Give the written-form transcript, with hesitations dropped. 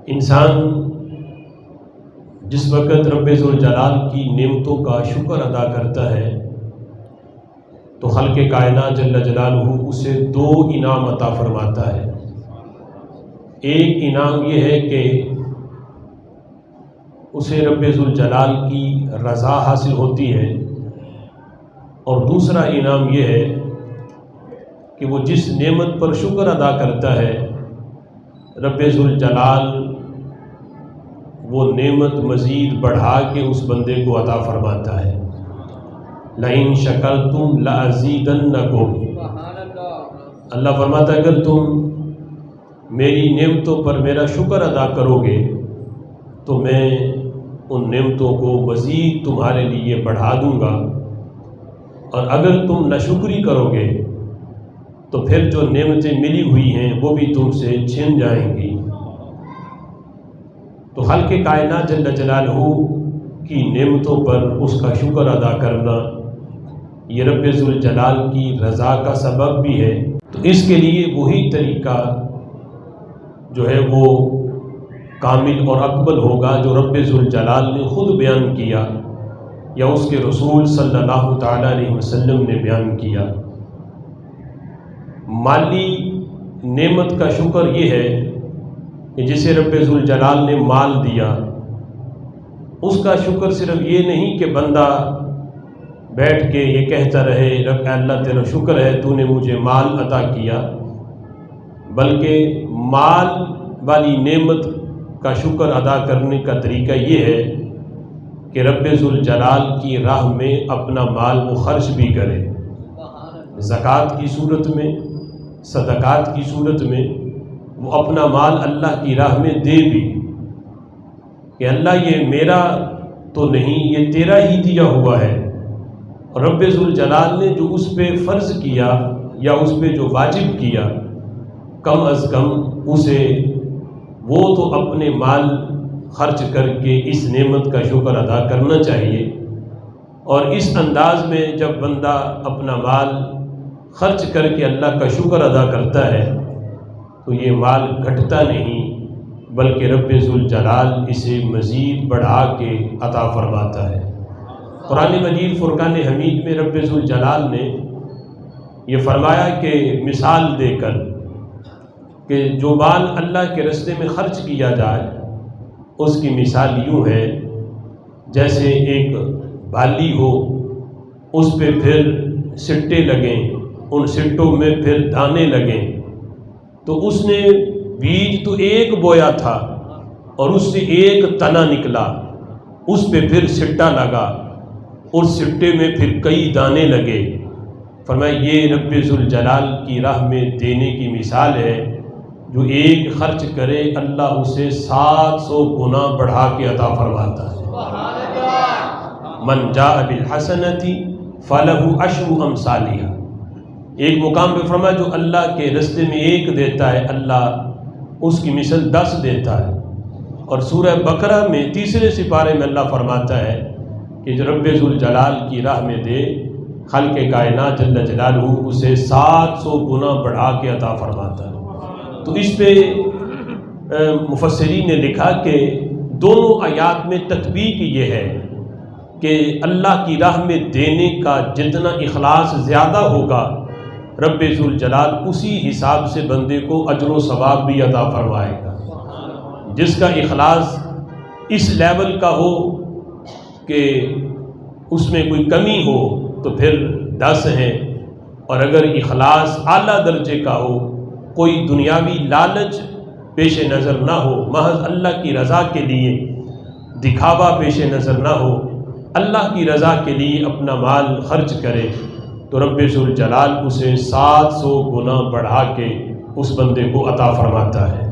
انسان جس وقت رب ذوالجلال کی نعمتوں کا شکر ادا کرتا ہے تو خالق کائنات جل جلالہ اسے دو انعام عطا فرماتا ہے۔ ایک انعام یہ ہے کہ اسے رب ذوالجلال کی رضا حاصل ہوتی ہے، اور دوسرا انعام یہ ہے کہ وہ جس نعمت پر شکر ادا کرتا ہے رب ذوالجلال وہ نعمت مزید بڑھا کے اس بندے کو عطا فرماتا ہے۔ لَإِن شَكَرْتُمْ لَأَزِيدَنَّكُمْ، اللہ فرماتا ہے اگر تم میری نعمتوں پر میرا شکر ادا کرو گے تو میں ان نعمتوں کو مزید تمہارے لیے بڑھا دوں گا، اور اگر تم ناشکری کرو گے تو پھر جو نعمتیں ملی ہوئی ہیں وہ بھی تم سے چھن جائیں گی۔ تو خالق کائنات جل جلالہ کی نعمتوں پر اس کا شکر ادا کرنا یہ رب ذوالجلال کی رضا کا سبب بھی ہے۔ تو اس کے لیے وہی طریقہ جو ہے وہ کامل اور اکمل ہوگا جو رب ذوالجلال نے خود بیان کیا یا اس کے رسول صلی اللہ تعالیٰ علیہ وسلم نے بیان کیا۔ مالی نعمت کا شکر یہ ہے کہ جسے رب ذوالجلال نے مال دیا اس کا شکر صرف یہ نہیں کہ بندہ بیٹھ کے یہ کہتا رہے رب اللہ تیرا شکر ہے تو نے مجھے مال عطا کیا، بلکہ مال والی نعمت کا شکر ادا کرنے کا طریقہ یہ ہے کہ رب ذوالجلال کی راہ میں اپنا مال وہ خرچ بھی کرے، زکوٰۃ کی صورت میں، صدقات کی صورت میں وہ اپنا مال اللہ کی راہ میں دے بھی، کہ اللہ یہ میرا تو نہیں یہ تیرا ہی دیا ہوا ہے، اور رب ذوالجلال نے جو اس پہ فرض کیا یا اس پہ جو واجب کیا کم از کم اسے وہ تو اپنے مال خرچ کر کے اس نعمت کا شکر ادا کرنا چاہیے۔ اور اس انداز میں جب بندہ اپنا مال خرچ کر کے اللہ کا شکر ادا کرتا ہے تو یہ مال گھٹتا نہیں بلکہ رب ذوالجلال اسے مزید بڑھا کے عطا فرماتا ہے۔ قرآن مجید فرقان حمید میں رب ذوالجلال نے یہ فرمایا کہ مثال دے کر کہ جو مال اللہ کے راستے میں خرچ کیا جائے اس کی مثال یوں ہے جیسے ایک بالی ہو، اس پہ پھر سٹے لگیں، ان سٹوں میں پھر دانے لگیں، تو اس نے بیج تو ایک بویا تھا اور اس سے ایک تنا نکلا، اس پہ پھر سٹا لگا، اس سٹے میں پھر کئی دانے لگے۔ فرمایا یہ رب ذوالجلال کی راہ میں دینے کی مثال ہے، جو ایک خرچ کرے اللہ اسے 700 گنا بڑھا کے عطا فرماتا ہے۔ من جاء بالحسنۃ فلہ عشر امثالھا، ایک مقام پہ فرمایا جو اللہ کے راستے میں ایک دیتا ہے اللہ اس کی مثل 10 دیتا ہے۔ اور سورہ بقرہ میں تیسرے سپارے میں اللہ فرماتا ہے کہ جو رب ذوالجلال کی راہ میں دے خالق کائنات جل جلالہ اسے 700 گنا بڑھا کے عطا فرماتا ہے۔ تو اس پہ مفسرین نے لکھا کہ دونوں آیات میں تطبیق یہ ہے کہ اللہ کی راہ میں دینے کا جتنا اخلاص زیادہ ہوگا رب ذوالجلال اسی حساب سے بندے کو اجر و ثواب بھی عطا فرمائے گا۔ جس کا اخلاص اس لیول کا ہو کہ اس میں کوئی کمی ہو تو پھر 10 ہیں، اور اگر اخلاص اعلیٰ درجے کا ہو، کوئی دنیاوی لالچ پیش نظر نہ ہو، محض اللہ کی رضا کے لیے دکھاوا پیش نظر نہ ہو، اللہ کی رضا کے لیے اپنا مال خرچ کرے تو رب ذوالجلال اسے 700 گنا بڑھا کے اس بندے کو عطا فرماتا ہے۔